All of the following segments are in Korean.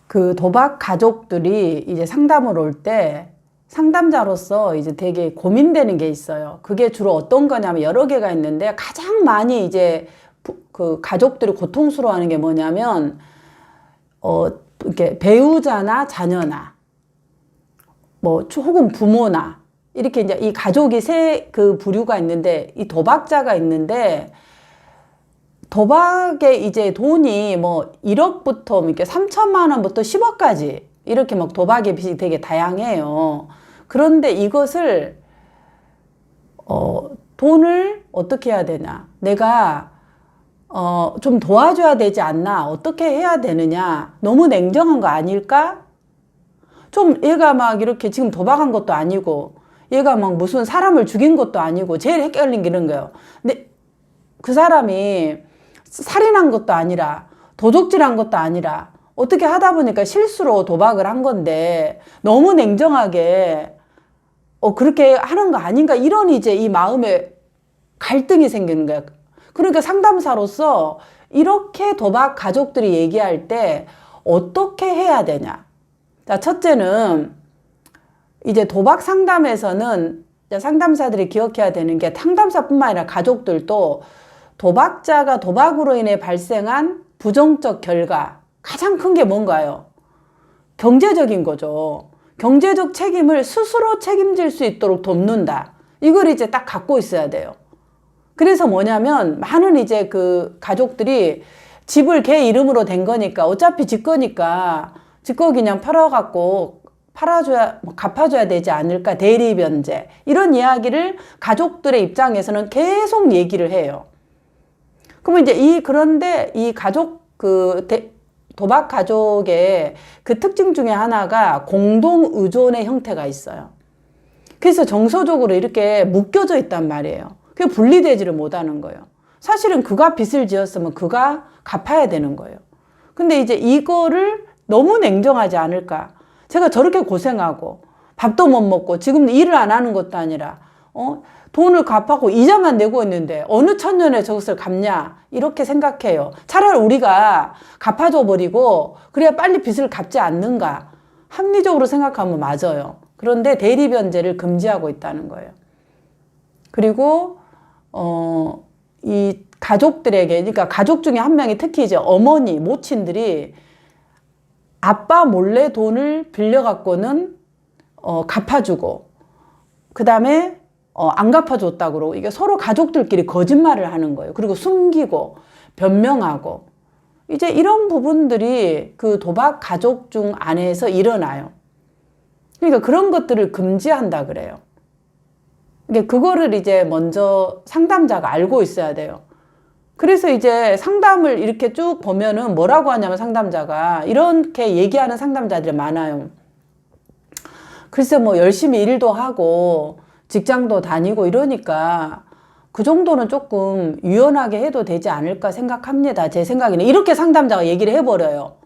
그 도박 가족들이 이제 상담을 올 때 상담자로서 이제 되게 고민되는 게 있어요. 그게 주로 어떤 거냐면 여러 개가 있는데 가장 많이 이제 그 가족들이 고통스러워하는 게 뭐냐면 이렇게 배우자나 자녀나 뭐 혹은 부모나 이렇게 이제 이 가족이 그 부류가 있는데 이 도박자가 있는데 도박에 이제 돈이 뭐 1억부터 이렇게 3천만 원부터 10억까지 이렇게 막 도박의 빚이 되게 다양해요. 그런데 이것을 돈을 어떻게 해야 되나? 내가 좀 도와줘야 되지 않나? 어떻게 해야 되느냐? 너무 냉정한 거 아닐까? 좀 얘가 막 이렇게 지금 도박한 것도 아니고 얘가 막 무슨 사람을 죽인 것도 아니고 제일 헷갈리는 거예요. 근데 그 사람이 살인한 것도 아니라 도적질한 것도 아니라 어떻게 하다 보니까 실수로 도박을 한 건데 너무 냉정하게 그렇게 하는 거 아닌가 이런 이제 이 마음에 갈등이 생기는 거야. 그러니까 상담사로서 이렇게 도박 가족들이 얘기할 때 어떻게 해야 되냐. 자, 첫째는 이제 도박 상담에서는 상담사들이 기억해야 되는 게 상담사뿐만 아니라 가족들도 도박자가 도박으로 인해 발생한 부정적 결과 가장 큰 게 뭔가요? 경제적인 거죠. 경제적 책임을 스스로 책임질 수 있도록 돕는다. 이걸 이제 딱 갖고 있어야 돼요. 그래서 뭐냐면 많은 이제 그 가족들이 집을 걔 이름으로 된 거니까 어차피 집 거니까 집 거 그냥 팔아갖고 갚아줘야 되지 않을까 대리변제 이런 이야기를 가족들의 입장에서는 계속 얘기를 해요. 그러면 이제 그런데 이 도박 가족의 그 특징 중에 하나가 공동 의존의 형태가 있어요. 그래서 정서적으로 이렇게 묶여져 있단 말이에요. 그게 분리되지를 못하는 거예요. 사실은 그가 빚을 지었으면 그가 갚아야 되는 거예요. 근데 이제 이거를 너무 냉정하지 않을까. 제가 저렇게 고생하고 밥도 못 먹고 지금 일을 안 하는 것도 아니라 돈을 갚아고 이자만 내고 있는데 어느 천년에 저것을 갚냐 이렇게 생각해요. 차라리 우리가 갚아줘 버리고 그래야 빨리 빚을 갚지 않는가. 합리적으로 생각하면 맞아요. 그런데 대리변제를 금지하고 있다는 거예요. 그리고 이 가족들에게 그러니까 가족 중에 한 명이 특히 이제 어머니 모친들이 아빠 몰래 돈을 빌려갖고는 갚아주고 그 다음에 안 갚아줬다고 그러고 이게 서로 가족들끼리 거짓말을 하는 거예요. 그리고 숨기고 변명하고 이제 이런 부분들이 그 도박 가족 중 안에서 일어나요. 그러니까 그런 것들을 금지한다 그래요. 그거를 이제 먼저 상담자가 알고 있어야 돼요. 그래서 이제 상담을 이렇게 쭉 보면은 뭐라고 하냐면 상담자가 이렇게 얘기하는 상담자들이 많아요. 글쎄 뭐 열심히 일도 하고 직장도 다니고 이러니까 그 정도는 조금 유연하게 해도 되지 않을까 생각합니다. 제 생각에는 이렇게 상담자가 얘기를 해버려요.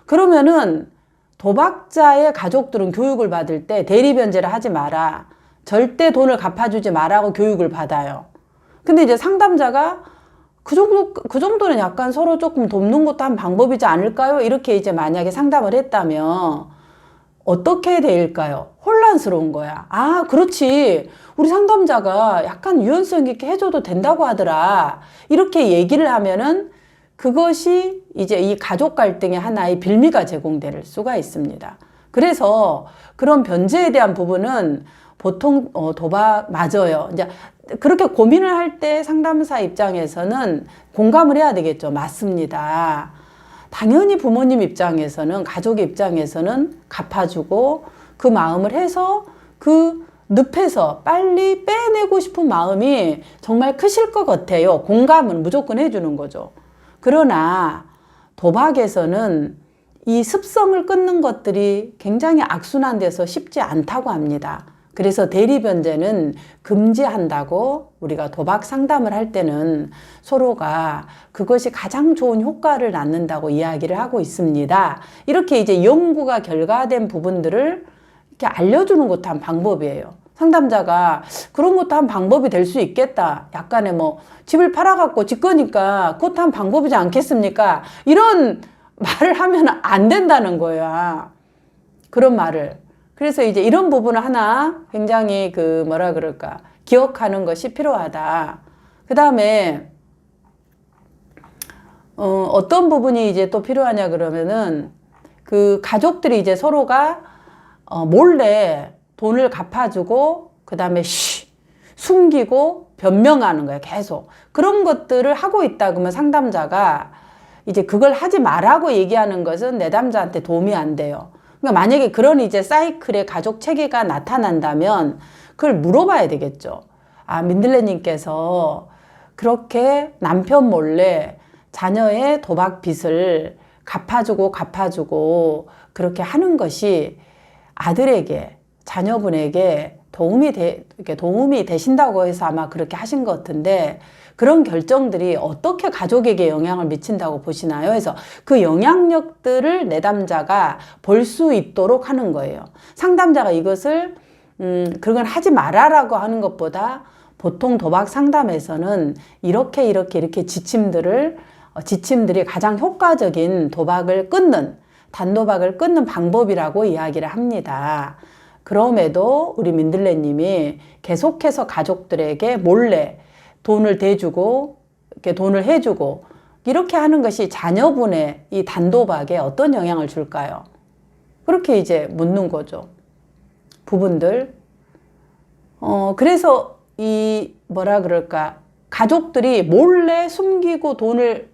그러면은 도박자의 가족들은 교육을 받을 때 대리변제를 하지 마라. 절대 돈을 갚아주지 마라고 교육을 받아요. 근데 이제 상담자가 그 정도는 약간 서로 조금 돕는 것도 한 방법이지 않을까요? 이렇게 이제 만약에 상담을 했다면 어떻게 될까요? 혼란스러운 거야. 아, 그렇지. 우리 상담자가 약간 유연성 있게 해줘도 된다고 하더라. 이렇게 얘기를 하면은 그것이 이제 이 가족 갈등의 하나의 빌미가 제공될 수가 있습니다. 그래서 그런 변제에 대한 부분은 보통 도박 맞아요. 이제 그렇게 고민을 할 때 상담사 입장에서는 공감을 해야 되겠죠. 맞습니다. 당연히 부모님 입장에서는 가족의 입장에서는 갚아주고 그 마음을 해서 그 늪에서 빨리 빼내고 싶은 마음이 정말 크실 것 같아요. 공감은 무조건 해주는 거죠. 그러나 도박에서는 이 습성을 끊는 것들이 굉장히 악순환돼서 쉽지 않다고 합니다. 그래서 대리변제는 금지한다고 우리가 도박 상담을 할 때는 서로가 그것이 가장 좋은 효과를 낳는다고 이야기를 하고 있습니다. 이렇게 이제 연구가 결과된 부분들을 이렇게 알려주는 것도 한 방법이에요. 상담자가 그런 것도 한 방법이 될 수 있겠다. 약간의 뭐 집을 팔아갖고 집 거니까 그것도 한 방법이지 않겠습니까? 이런 말을 하면 안 된다는 거야. 그런 말을. 그래서 이제 이런 부분을 하나 굉장히 그 뭐라 그럴까 기억하는 것이 필요하다. 그 다음에 어떤 부분이 이제 또 필요하냐 그러면은 그 가족들이 이제 서로가 몰래 돈을 갚아주고 그 다음에 숨기고 변명하는 거예요. 계속 그런 것들을 하고 있다 그러면 상담자가 이제 그걸 하지 말라고 얘기하는 것은 내담자한테 도움이 안 돼요. 그러니까 만약에 그런 이제 사이클의 가족 체계가 나타난다면 그걸 물어봐야 되겠죠. 아, 민들레님께서 그렇게 남편 몰래 자녀의 도박 빚을 갚아주고 그렇게 하는 것이 아들에게, 자녀분에게 도움이 되신다고 해서 아마 그렇게 하신 것 같은데 그런 결정들이 어떻게 가족에게 영향을 미친다고 보시나요? 그래서 그 영향력들을 내담자가 볼 수 있도록 하는 거예요. 상담자가 이것을 그건 하지 말아라고 하는 것보다 보통 도박 상담에서는 이렇게 지침들이 가장 효과적인 도박을 끊는, 단도박을 끊는 방법이라고 이야기를 합니다. 그럼에도 우리 민들레님이 계속해서 가족들에게 몰래 돈을 대주고, 이렇게 돈을 해주고, 이렇게 하는 것이 자녀분의 이 단도박에 어떤 영향을 줄까요? 그렇게 이제 묻는 거죠. 부분들. 그래서 이 뭐라 그럴까. 가족들이 몰래 숨기고 돈을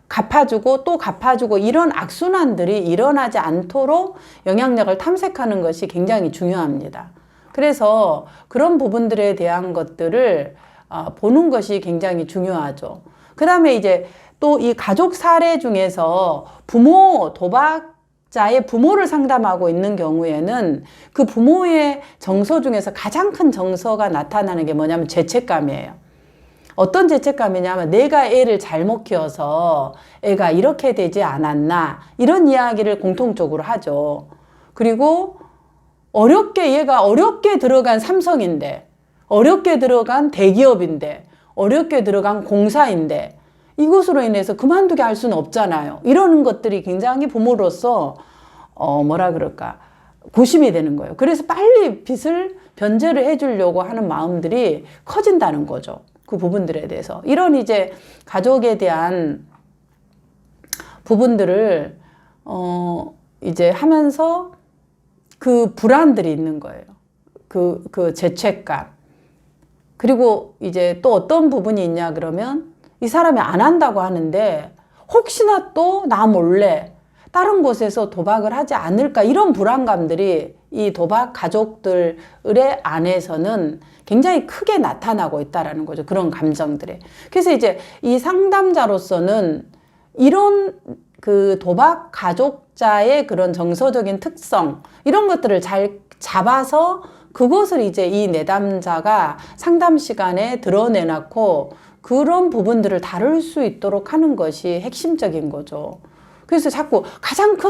갚아주고 또 갚아주고 이런 악순환들이 일어나지 않도록 영향력을 탐색하는 것이 굉장히 중요합니다. 그래서 그런 부분들에 대한 것들을 보는 것이 굉장히 중요하죠. 그 다음에 이제 또 이 가족 사례 중에서 도박자의 부모를 상담하고 있는 경우에는 그 부모의 정서 중에서 가장 큰 정서가 나타나는 게 뭐냐면 죄책감이에요. 어떤 죄책감이냐면 내가 애를 잘못 키워서 애가 이렇게 되지 않았나 이런 이야기를 공통적으로 하죠. 그리고 얘가 어렵게 들어간 삼성인데 어렵게 들어간 대기업인데 어렵게 들어간 공사인데 이것으로 인해서 그만두게 할 수는 없잖아요. 이러는 것들이 굉장히 부모로서 뭐라 그럴까 고심이 되는 거예요. 그래서 빨리 빚을 변제를 해주려고 하는 마음들이 커진다는 거죠. 그 부분들에 대해서. 이런 이제 가족에 대한 부분들을, 이제 하면서 그 불안들이 있는 거예요. 그 죄책감. 그리고 이제 또 어떤 부분이 있냐 그러면 이 사람이 안 한다고 하는데 혹시나 또 나 몰래 다른 곳에서 도박을 하지 않을까 이런 불안감들이 이 도박 가족들의 안에서는 굉장히 크게 나타나고 있다라는 거죠. 그런 감정들이. 그래서 이제 이 상담자로서는 이런 그 도박 가족자의 그런 정서적인 특성 이런 것들을 잘 잡아서 그것을 이제 이 내담자가 상담 시간에 드러내놓고 그런 부분들을 다룰 수 있도록 하는 것이 핵심적인 거죠. 그래서 자꾸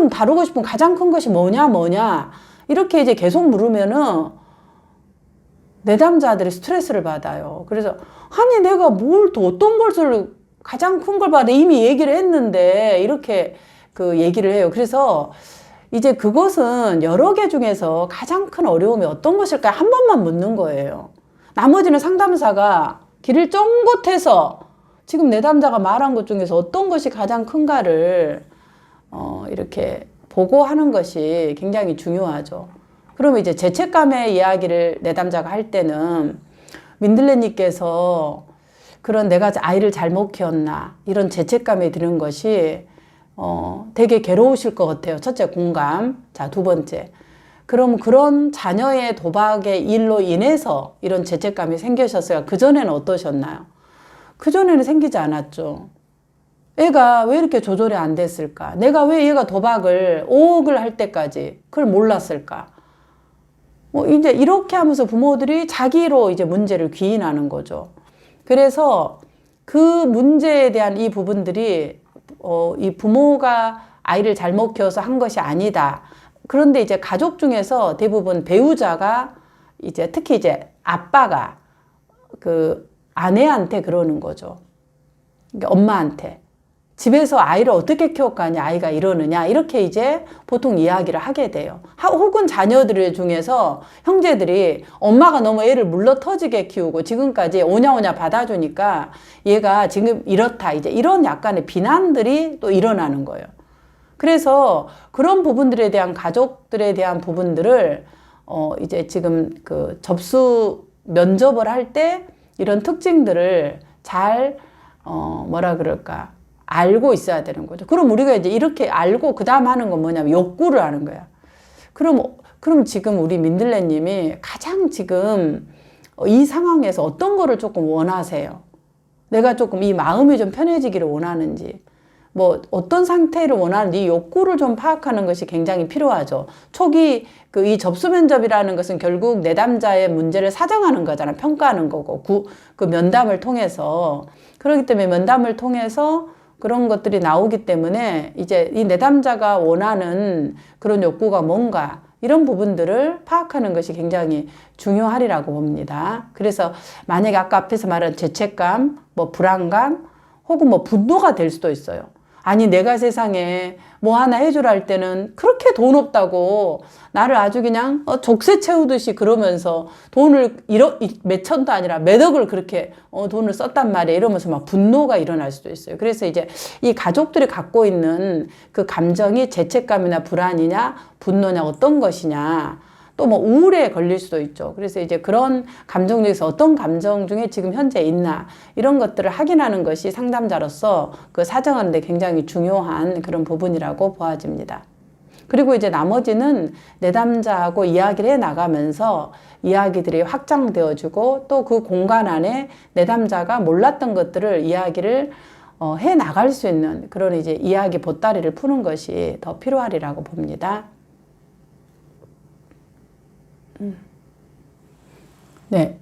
다루고 싶은 가장 큰 것이 뭐냐 이렇게 이제 계속 물으면은 내담자들이 스트레스를 받아요. 그래서 아니 내가 어떤 것을 가장 큰 걸 받아 이미 얘기를 했는데 이렇게 그 얘기를 해요. 그래서 이제 그것은 여러 개 중에서 가장 큰 어려움이 어떤 것일까 한 번만 묻는 거예요. 나머지는 상담사가 길을 쫑긋해서 지금 내담자가 말한 것 중에서 어떤 것이 가장 큰가를 이렇게 보고 하는 것이 굉장히 중요하죠. 그러면 이제 죄책감의 이야기를 내담자가 할 때는 민들레님께서 그런 내가 아이를 잘못 키웠나 이런 죄책감이 드는 것이 되게 괴로우실 것 같아요. 첫째, 공감. 자, 두 번째. 그럼 그런 자녀의 도박의 일로 인해서 이런 죄책감이 생기셨어요. 그전에는 어떠셨나요? 그전에는 생기지 않았죠. 애가 왜 이렇게 조절이 안 됐을까? 내가 왜 얘가 도박을 5억을 할 때까지 그걸 몰랐을까? 이제 이렇게 하면서 부모들이 자기로 이제 문제를 귀인하는 거죠. 그래서 그 문제에 대한 이 부분들이 이 부모가 아이를 잘못 키워서 한 것이 아니다. 그런데 이제 가족 중에서 대부분 배우자가 이제 특히 이제 아빠가 그 아내한테 그러는 거죠. 그러니까 엄마한테. 집에서 아이를 어떻게 키워가니 아이가 이러느냐 이렇게 이제 보통 이야기를 하게 돼요. 혹은 자녀들 중에서 형제들이 엄마가 너무 애를 물러터지게 키우고 지금까지 오냐오냐 받아주니까 얘가 지금 이렇다 이제 이런 약간의 비난들이 또 일어나는 거예요. 그래서 그런 부분들에 대한 가족들에 대한 부분들을 이제 지금 그 접수 면접을 할 때 이런 특징들을 잘 뭐라 그럴까 알고 있어야 되는 거죠. 그럼 우리가 이제 이렇게 알고 그 다음 하는 건 뭐냐면 욕구를 하는 거야. 그럼 지금 우리 민들레님이 가장 지금 이 상황에서 어떤 거를 조금 원하세요? 내가 조금 이 마음이 좀 편해지기를 원하는지, 뭐 어떤 상태를 원하는지 욕구를 좀 파악하는 것이 굉장히 필요하죠. 초기 이 접수 면접이라는 것은 결국 내담자의 문제를 사정하는 거잖아. 평가하는 거고 그 면담을 통해서. 그렇기 때문에 면담을 통해서 그런 것들이 나오기 때문에 이제 이 내담자가 원하는 그런 욕구가 뭔가 이런 부분들을 파악하는 것이 굉장히 중요하리라고 봅니다. 그래서 만약에 아까 앞에서 말한 죄책감, 뭐 불안감, 혹은 뭐 분노가 될 수도 있어요. 아니 내가 세상에 뭐 하나 해주라 할 때는 그렇게 돈 없다고 나를 아주 그냥 족쇄 채우듯이 그러면서 돈을 몇 천도 아니라 몇 억을 그렇게 돈을 썼단 말이에요. 이러면서 막 분노가 일어날 수도 있어요. 그래서 이제 이 가족들이 갖고 있는 그 감정이 죄책감이나 불안이냐 분노냐 어떤 것이냐 또 뭐 우울에 걸릴 수도 있죠. 그래서 이제 그런 감정 중에서 어떤 감정 중에 지금 현재 있나 이런 것들을 확인하는 것이 상담자로서 그 사정하는 데 굉장히 중요한 그런 부분이라고 보아집니다. 그리고 이제 나머지는 내담자하고 이야기를 해 나가면서 이야기들이 확장되어지고 또 그 공간 안에 내담자가 몰랐던 것들을 이야기를 해 나갈 수 있는 그런 이제 이야기 보따리를 푸는 것이 더 필요하리라고 봅니다. 네.